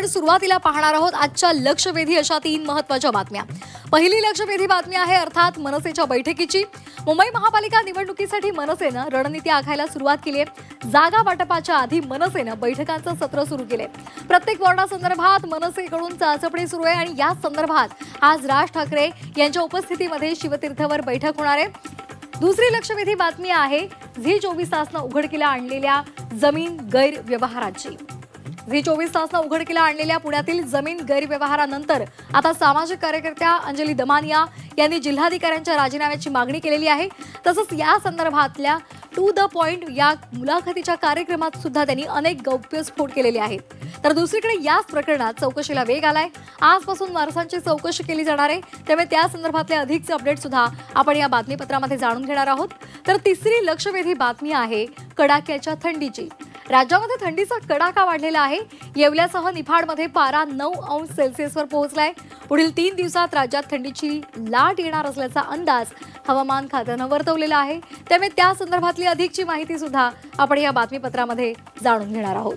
आपण सुरुवातीला पाहणार आहोत आजच्या लक्षवेधी अशा 3 महत्त्वाच्या बातम्या। पहिली लक्षवेधी बातमी आहे अर्थात मनसेच्या बैठकीची। मुंबई महापालिका निवडणुकीसाठी मनसेनं रणनीती आखायला सुरुवात केली आहे। जागा वाटपाच्या आधी मनसेनं बैठकांचं सत्र सुरू केले। प्रत्येक वॉर्डासंदर्भात मनसेकडून चाचपणी सुरू आहे आणि या संदर्भात आज राज ठाकरे यांच्या उपस्थितीमध्ये शिवतीर्थवर बैठक होणार आहे। दुसरी लक्षवेधी बातमी आहे झी 24 तासनं उघडकीला आणलेल्या जमीन गैरव्यवहाराची। झी 24 तासनं उघडकीला आणलेल्या पुण्यातील जमीन गैरव्यवहारानंतर आता सामाजिक कार्यकर्त्या अंजली दमानिया यांनी जिल्हाधिकाऱ्यांच्या राजीनाम्याची मागणी केलेली आहे। तसंच या संदर्भातल्या टू द पॉइंट या मुलाखतीच्या कार्यक्रमात सुद्धा त्यांनी अनेक गौप्यस्फोट केलेले आहेत। तर दुसरीकडे याच प्रकरणात चौकशीला वेग आलाय। आजपासून वारसांची चौकशी केली जाणार आहे, त्यामुळे त्या संदर्भातले अधिकचे अपडेट सुद्धा आपण या बातमीपत्रामध्ये जाणून घेणार आहोत। तर तिसरी लक्षवेधी बातमी आहे कडाक्याच्या थंडीची। राज्यामध्ये थंडीचा कडाका वाढलेला आहे। येवल्यासह निफाडमध्ये पारा 9 अंश सेल्सिअसवर पोहोचलाय। पुढील 3 दिवसात राज्यात थंडीची लाट येणार असल्याचा अंदाज हवामान खात्यानं वर्तवलेला आहे, त्यामुळे त्या संदर्भातली अधिकची माहिती सुद्धा आपण या बातमीपत्रामध्ये जाणून घेणार आहोत।